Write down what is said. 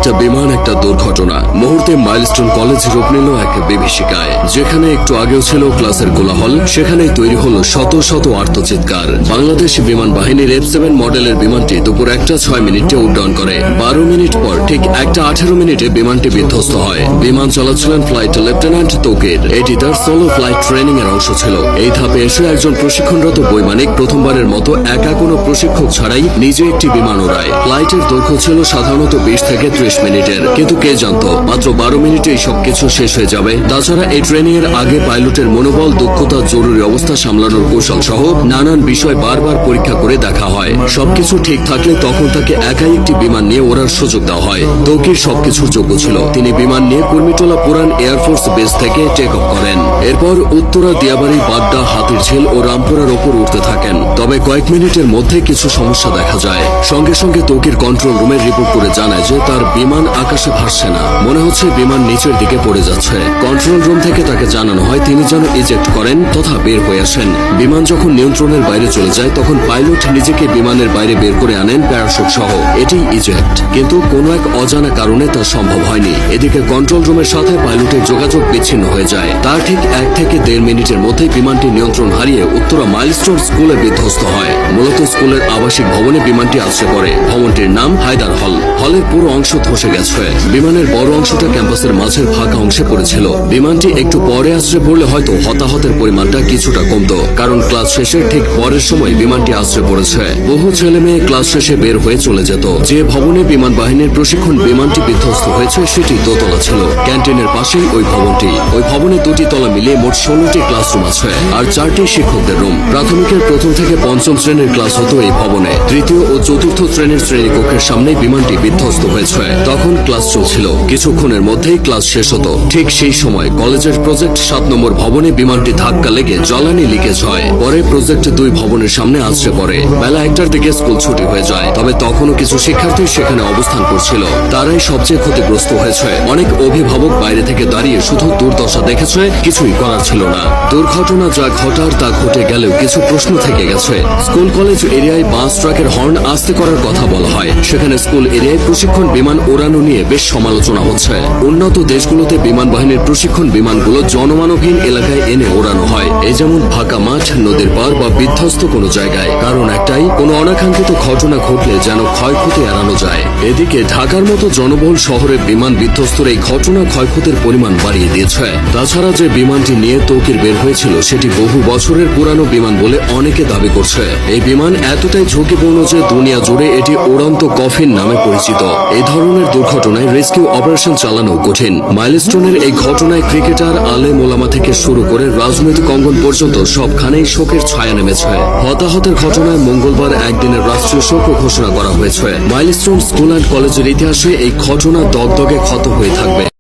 একটা বিমান, একটা দুর্ঘটনা। মুহূর্তে মাইলস্টোন কলেজ রূপ নিল এক বিভীষিকায়। যেখানে একটু আগেও ছিল ক্লাসের কোলাহল, সেখানেই তৈরি হলো শত শত আর্তচিৎকার। বাংলাদেশ বিমান বাহিনীর F7 মডেলের বিমানটি দুপুর 1:06 উড্ডয়ন করে। 12 মিনিট পর ঠিক 1:18 বিমানটি বিধ্বস্ত হয়। বিমান চালাচ্ছিলেন ফ্লাইট লেফটেন্যান্ট তৌকির। এটি তার সোলো ফ্লাইট ট্রেনিং এর অংশ ছিল। এই ধাপে এসে একজন প্রশিক্ষণরত বৈমানিক প্রথমবারের মতো একা কোনো প্রশিক্ষক ছাড়াই নিজে একটি বিমান ওড়ায়। ফ্লাইটের দৈর্ঘ্য ছিল সাধারণত 20 থেকে 30 মিনিটের, কিন্তু কে জানতো মাত্র 12 মিনিটেই সবকিছু শেষ হয়ে যাবে। তাছাড়া এই ট্রেনিং এর আগে পাইলটের মনোবল, দক্ষতা, জরুরি অবস্থা সামলানোর কৌশল সহ নানান বিষয় বারবার পরীক্ষা করে দেখা হয়। সবকিছু ঠিক থাকলে তখন তাকে একাই একটি বিমান নিয়ে ওড়ার সুযোগ দেওয়া হয়। তৌকির সবকিছুর যোগ্য ছিল। তিনি বিমান নিয়ে কুর্মিটোলা পুরান এয়ারফোর্স বেস থেকে টেক অফ করেন। এরপর উত্তরা, দিয়াবাড়ি, বাড্ডা, হাতিরঝিল ও রামপুরার ওপর উঠতে থাকেন। তবে কয়েক মিনিটের মধ্যে কিছু সমস্যা দেখা যায়। সঙ্গে সঙ্গে তৌকির কন্ট্রোল রুমে রিপোর্ট করে জানায় যে তার বিমান আকাশে ভাসছে না, মনে হচ্ছে বিমান নিচের দিকে পড়ে যাচ্ছে। কন্ট্রোল রুম থেকে তাকে জানানো হয় তিনি যেন ইজেক্ট করেন তথা বের হয়ে আসেন। বিমান যখন নিয়ন্ত্রণের বাইরে চলে যায় তখন পাইলট নিজেকে বিমানের বাইরে বের করে আনেন প্যারাশুট সহ। এটি ইজেক্ট, কিন্তু কোনো এক অজানা কারণে তা সম্ভব হয়নি। এদিকে কন্ট্রোল রুমের সাথে পাইলটের যোগাযোগ বিচ্ছিন্ন হয়ে যায়। তার ঠিক 1 থেকে 1.5 মিনিটের মধ্যে বিমানটি নিয়ন্ত্রণ হারিয়ে উত্তরা মাইলস্টোন স্কুলে বিধ্বস্ত হয়। মূলত স্কুলের আবাসিক ভবনে বিমানটি আছড়ে পড়ে। ভবনটির নাম হায়দার হল। হলের পুরো অংশ ধসে গেছে। বিমানের বড় অংশটা ক্যাম্পাসের মাঝের ফাঁকা অংশে পড়েছিল। বিমানটি একটু পরে আছড়ে পড়লে হয়তো হতাহতের পরিমাণটা কিছুটা কমতো, কারণ ক্লাস শেষের ঠিক পরের সময় বিমানটি আছড়ে পড়েছে। বহু ছেলে মেয়ে ক্লাস শেষে বের হয়ে চলে যেত। যে ভবনে বিমান বাহিনীর প্রশিক্ষণ বিমানটি বিধ্বস্ত হয়েছে সেটি দোতলা ছিল। ক্যান্টিনের পাশেই ওই ভবনটি। ওই ভবনে 2টি তলা মিলিয়ে মোট 16টি ক্লাসরুম আছে আর 4টি শিক্ষকদের রুম। প্রাথমিকের 1ম থেকে 5ম শ্রেণীর ক্লাস হতো এই ভবনে। 3য় ও 4র্থ শ্রেণীর শ্রেণীকক্ষের সামনে বিমানটি বিধ্বস্ত হয়েছে। তখন ক্লাস চলছিল। কিছুক্ষণের মধ্যেই ক্লাস শেষ হতো। ঠিক সেই সময় কলেজের প্রজেক্ট 7 নম্বর ভবনে বিমানটি ধাক্কা লেগে জ্বালানি লিকেজ হয়। পরে প্রজেক্ট 2 ভবনের সামনে আছড়ে পড়ে। বেলা 1টার দিকে স্কুল ছুটি হয়ে যায়। তবে তখনও কিছু শিক্ষার্থী সেখানে অবস্থান করছিল। তারাই সবচেয়ে ক্ষতিগ্রস্ত হয়েছে। অনেক অভিভাবক বাইরে থেকে দাঁড়িয়ে শুধু দুর্দশা দেখেছে, কিছুই করার ছিল না। দুর্ঘটনা যা ঘটার তা ঘটে গেলেও কিছু প্রশ্ন থেকে গেছে। স্কুল কলেজ এরিয়ায় বাস ট্রাকের হর্ন আস্তে করার কথা বলা হয়। সেখানে স্কুল এরিয়ায় প্রশিক্ষণ বিমান ওড়ানো নিয়ে বেশ সমালোচনা হচ্ছে। উন্নত দেশগুলোতে বিমান বাহিনীর প্রশিক্ষণ বিমানগুলো জনমানবহীন এলাকায় এনে ওড়ানো হয়, এই যেমন ফাঁকা মাঠ, নদীর পার বা বিধ্বস্ত কোনো জায়গায়। কারণ একটাই, কোনো অনাকাঙ্ক্ষিত ঘটনা ঘটলে যেন ক্ষয়ক্ষতি এড়ানো যায়। এদিকে ঢাকার মতো জনবহুল শহরে বিমান বিধ্বস্তর এই ঘটনা ক্ষয়ক্ষতির পরিমাণ বাড়িয়ে দিয়েছে। তাছাড়া যে বিমানটি নিয়ে তৌকির বের হয়েছিল সেটি বহু বছরের পুরানো বিমান বলে অনেকে দাবি করছে। এই বিমান এতটাই ঝুঁকিপূর্ণ যে দুনিয়া জুড়ে এটি উড়ন্ত কফিন নামে পরিচিত। এই ধরনের দুর্ঘটনায় রেস্কিউ অপারেশন চালানো কঠিন। মাইলস্টোনের এই ঘটনায় ক্রিকেটার, আলেম ওলামা থেকে শুরু করে রাজনৈতিক অঙ্গন পর্যন্ত সবখানেই শোকের ছায়া নেমেছে। হতাহতের ঘটনায় মঙ্গলবার একদিনের রাষ্ট্রীয় শোক ঘোষণা করা হয়েছে। মাইলস্টোন স্কুল অ্যান্ড কলেজের ইতিহাসে এই ঘটনা দগদগে ক্ষত হয়ে থাকবে।